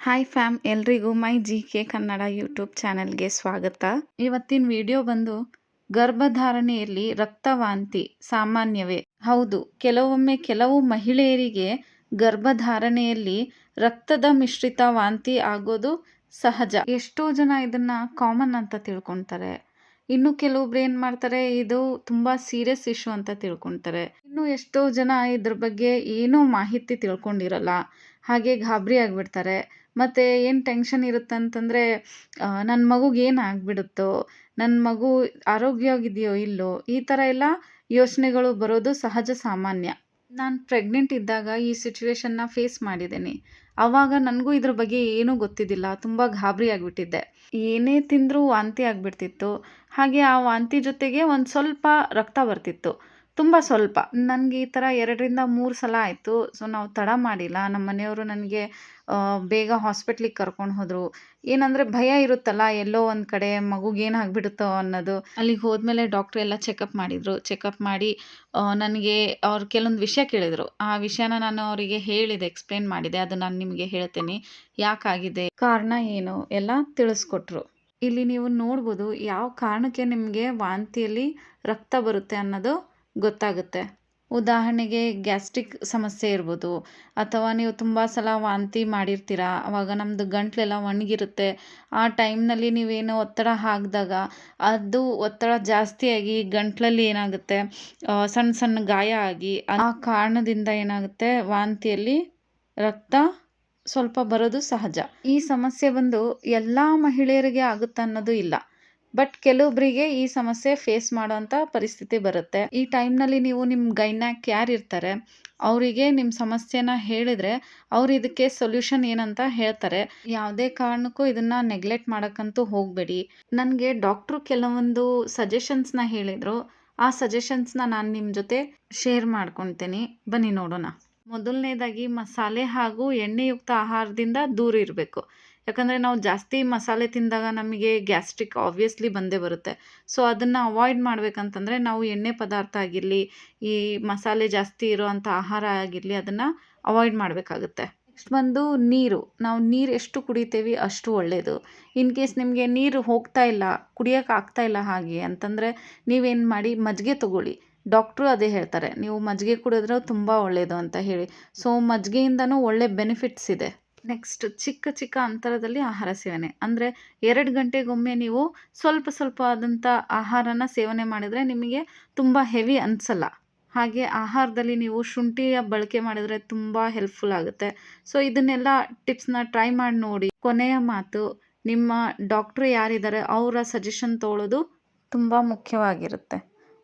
Hi fam, ಎಲ್ರಿಗೂ ಮೈ G K Kannada YouTube ಚಾನೆಲ್ಗೆ ಸ್ವಾಗತ. ಇವತ್ತಿನ ವಿಡಿಯೋ ಬಂದು ಗರ್ಭಧಾರಣೆಯಲ್ಲಿ ರಕ್ತವಾಂತಿ ಸಾಮಾನ್ಯವೇ? ಹೌದು, ಕೆಲವೊಮ್ಮೆ ಕೆಲವು ಮಹಿಳೆಯರಿಗೆ ಗರ್ಭಧಾರಣೆಯಲ್ಲಿ ರಕ್ತದ ಮಿಶ್ರಿತ ವಾಂತಿ ಆಗೋದು ಸಹಜ. ಎಷ್ಟೋ ಜನ ಇದನ್ನ ಕಾಮನ್ ಅಂತ ತಿಳ್ಕೊತಾರೆ. ಇನ್ನು ಕೆಲವೊಬ್ರು ಏನು ಮಾಡ್ತಾರೆ, ಇದು ತುಂಬ ಸೀರಿಯಸ್ ಇಶ್ಯೂ ಅಂತ ತಿಳ್ಕೊತಾರೆ. ಇನ್ನು ಎಷ್ಟೋ ಜನ ಇದ್ರ ಬಗ್ಗೆ ಏನೂ ಮಾಹಿತಿ ತಿಳ್ಕೊಂಡಿರಲ್ಲ, ಹಾಗೆ ಗಾಬರಿ ಆಗಿಬಿಡ್ತಾರೆ. ಮತ್ತು ಏನು ಟೆನ್ಷನ್ ಇರುತ್ತೆ ಅಂತಂದರೆ, ನನ್ನ ಮಗುಗೆ ಏನು ಆಗಿಬಿಡುತ್ತೋ, ನನ್ನ ಮಗು ಆರೋಗ್ಯವಾಗಿದೆಯೋ ಇಲ್ಲೋ, ಈ ಥರ ಎಲ್ಲ ಯೋಚನೆಗಳು ಬರೋದು ಸಹಜ ಸಾಮಾನ್ಯ. ನಾನು ಪ್ರೆಗ್ನೆಂಟ್ ಇದ್ದಾಗ ಈ ಸಿಚುವೇಶನ್ನ ಫೇಸ್ ಮಾಡಿದ್ದೀನಿ. ಆವಾಗ ನನಗೂ ಇದ್ರ ಬಗ್ಗೆ ಏನೂ ಗೊತ್ತಿದ್ದಿಲ್ಲ, ತುಂಬ ಗಾಬರಿ ಆಗಿಬಿಟ್ಟಿದ್ದೆ. ಏನೇ ತಿಂದರೂ ವಾಂತಿ ಆಗಿಬಿಡ್ತಿತ್ತು. ಹಾಗೆ ಆ ವಾಂತಿ ಜೊತೆಗೆ ಒಂದು ಸ್ವಲ್ಪ ರಕ್ತ ಬರ್ತಿತ್ತು, ತುಂಬ ಸ್ವಲ್ಪ. ನನಗೆ ಈ ಥರ 2-3 ಸಲ ಆಯಿತು. ಸೊ ನಾವು ತಡ ಮಾಡಿಲ್ಲ. ನಮ್ಮ ಮನೆಯವರು ನನಗೆ ಬೇಗ ಹಾಸ್ಪಿಟ್ಲಿಗೆ ಕರ್ಕೊಂಡು ಹೋದರು. ಏನಂದರೆ ಭಯ ಇರುತ್ತಲ್ಲ, ಎಲ್ಲೋ ಒಂದು ಕಡೆ ಮಗುಗೆ ಏನು ಆಗಿಬಿಡುತ್ತೋ ಅನ್ನೋದು. ಅಲ್ಲಿಗೆ ಹೋದ್ಮೇಲೆ ಡಾಕ್ಟ್ರ್ ಎಲ್ಲ ಚೆಕಪ್ ಮಾಡಿದರು. ಚೆಕಪ್ ಮಾಡಿ ನನಗೆ ಅವ್ರು ಕೆಲವೊಂದು ವಿಷಯ ಕೇಳಿದರು. ಆ ವಿಷಯನ ನಾನು ಅವರಿಗೆ ಹೇಳಿದೆ, ಎಕ್ಸ್ಪ್ಲೇನ್ ಮಾಡಿದೆ. ಅದು ನಾನು ನಿಮಗೆ ಹೇಳ್ತೀನಿ, ಯಾಕಾಗಿದೆ, ಕಾರಣ ಏನು ಎಲ್ಲ ತಿಳಿಸ್ಕೊಟ್ರು. ಇಲ್ಲಿ ನೀವು ನೋಡ್ಬೋದು ಯಾವ ಕಾರಣಕ್ಕೆ ನಿಮಗೆ ವಾಂತಿಯಲ್ಲಿ ರಕ್ತ ಬರುತ್ತೆ ಅನ್ನೋದು ಗೊತ್ತಾಗುತ್ತೆ. ಉದಾಹರಣೆಗೆ ಗ್ಯಾಸ್ಟ್ರಿಕ್ ಸಮಸ್ಯೆ ಇರ್ಬೋದು, ಅಥವಾ ನೀವು ತುಂಬ ಸಲ ವಾಂತಿ ಮಾಡಿರ್ತೀರ. ಆವಾಗ ನಮ್ಮದು ಗಂಟ್ಲೆಲ್ಲ ಒಣಗಿರುತ್ತೆ. ಆ ಟೈಮ್ನಲ್ಲಿ ನೀವೇನೋ ಒತ್ತಡ ಹಾಕಿದಾಗ ಅದು ಒತ್ತಡ ಜಾಸ್ತಿಯಾಗಿ ಗಂಟ್ಲಲ್ಲಿ ಏನಾಗುತ್ತೆ, ಸಣ್ಣ ಸಣ್ಣ ಗಾಯ ಆಗಿ ಆ ಕಾರಣದಿಂದ ಏನಾಗುತ್ತೆ, ವಾಂತಿಯಲ್ಲಿ ರಕ್ತ ಸ್ವಲ್ಪ ಬರೋದು ಸಹಜ. ಈ ಸಮಸ್ಯೆ ಬಂದು ಎಲ್ಲ ಮಹಿಳೆಯರಿಗೆ ಆಗುತ್ತೆ ಅನ್ನೋದು ಇಲ್ಲ, ಬಟ್ ಕೆಲವೊಬ್ಬರಿಗೆ ಈ ಸಮಸ್ಯೆ ಫೇಸ್ ಮಾಡೋಂಥ ಪರಿಸ್ಥಿತಿ ಬರುತ್ತೆ. ಈ ಟೈಮ್ನಲ್ಲಿ ನೀವು ನಿಮ್ಮ ಗೈನ್ಯಾಕ್ ಯಾರು ಇರ್ತಾರೆ ಅವರಿಗೆ ನಿಮ್ಮ ಸಮಸ್ಯೆನ ಹೇಳಿದರೆ ಅವ್ರು ಇದಕ್ಕೆ ಸೊಲ್ಯೂಷನ್ ಏನಂತ ಹೇಳ್ತಾರೆ. ಯಾವುದೇ ಕಾರಣಕ್ಕೂ ಇದನ್ನು ನೆಗ್ಲೆಕ್ಟ್ ಮಾಡೋಕ್ಕಂತೂ ಹೋಗಬೇಡಿ. ನನಗೆ ಡಾಕ್ಟ್ರು ಕೆಲವೊಂದು ಸಜೆಷನ್ಸ್ನ ಹೇಳಿದರು. ಆ ಸಜೆಷನ್ಸ್ನ ನಾನು ನಿಮ್ಮ ಜೊತೆ ಶೇರ್ ಮಾಡ್ಕೊತೀನಿ, ಬನ್ನಿ ನೋಡೋಣ. ಮೊದಲನೇದಾಗಿ, ಮಸಾಲೆ ಹಾಗೂ ಎಣ್ಣೆಯುಕ್ತ ಆಹಾರದಿಂದ ದೂರ ಇರಬೇಕು. ಯಾಕಂದರೆ ನಾವು ಜಾಸ್ತಿ ಮಸಾಲೆ ತಿಂದಾಗ ನಮಗೆ ಗ್ಯಾಸ್ಟ್ರಿಕ್ ಆಬ್ವಿಯಸ್ಲಿ ಬಂದೇ ಬರುತ್ತೆ. ಸೊ ಅದನ್ನು ಅವಾಯ್ಡ್ ಮಾಡಬೇಕಂತಂದರೆ ನಾವು ಎಣ್ಣೆ ಪದಾರ್ಥ ಆಗಿರಲಿ, ಈ ಮಸಾಲೆ ಜಾಸ್ತಿ ಇರೋವಂಥ ಆಹಾರ ಆಗಿರಲಿ, ಅದನ್ನು ಅವಾಯ್ಡ್ ಮಾಡಬೇಕಾಗುತ್ತೆ. ನೆಕ್ಸ್ಟ್ ಬಂದು ನೀರು. ನಾವು ನೀರು ಎಷ್ಟು ಕುಡಿತೀವಿ ಅಷ್ಟು ಒಳ್ಳೆಯದು. ಇನ್ ಕೇಸ್ ನಿಮಗೆ ನೀರು ಹೋಗ್ತಾ ಇಲ್ಲ, ಕುಡಿಯೋಕೆ ಆಗ್ತಾ ಇಲ್ಲ ಹಾಗೆ ಅಂತಂದರೆ ನೀವೇನು ಮಾಡಿ, ಮಜ್ಜಿಗೆ ತೊಗೊಳ್ಳಿ. ಡಾಕ್ಟ್ರು ಅದೇ ಹೇಳ್ತಾರೆ, ನೀವು ಮಜ್ಜಿಗೆ ಕುಡಿದ್ರೆ ತುಂಬ ಒಳ್ಳೆಯದು ಅಂತ ಹೇಳಿ. ಸೊ ಮಜ್ಜಿಗೆಯಿಂದನೂ ಒಳ್ಳೆ ಬೆನಿಫಿಟ್ಸ್ ಇದೆ. ನೆಕ್ಸ್ಟ್, ಚಿಕ್ಕ ಚಿಕ್ಕ ಅಂತರದಲ್ಲಿ ಆಹಾರ ಸೇವನೆ. ಅಂದರೆ 2 ಗಂಟೆಗೊಮ್ಮೆ ನೀವು ಸ್ವಲ್ಪ ಸ್ವಲ್ಪ ಆದಂಥ ಆಹಾರನ ಸೇವನೆ ಮಾಡಿದರೆ ನಿಮಗೆ ತುಂಬ ಹೆವಿ ಅನಿಸಲ್ಲ. ಹಾಗೆ ಆಹಾರದಲ್ಲಿ ನೀವು ಶುಂಠಿಯ ಬಳಕೆ ಮಾಡಿದರೆ ತುಂಬ ಹೆಲ್ಪ್ಫುಲ್ ಆಗುತ್ತೆ. ಸೊ ಇದನ್ನೆಲ್ಲ ಟಿಪ್ಸ್ನ ಟ್ರೈ ಮಾಡಿ ನೋಡಿ. ಕೊನೆಯ ಮಾತು, ನಿಮ್ಮ ಡಾಕ್ಟ್ರು ಯಾರಿದ್ದಾರೆ ಅವರ ಸಜೆಷನ್ ತೊಗೊಳ್ಳೋದು ತುಂಬ ಮುಖ್ಯವಾಗಿರುತ್ತೆ.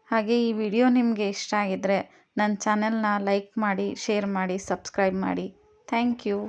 ಹಾಗೆ ಈ ವಿಡಿಯೋ ನಿಮಗೆ ಇಷ್ಟ ಆಗಿದ್ದರೆ ನನ್ನ ಚಾನೆಲ್ನ ಲೈಕ್ ಮಾಡಿ, ಶೇರ್ ಮಾಡಿ, ಸಬ್ಸ್ಕ್ರೈಬ್ ಮಾಡಿ. Thank you.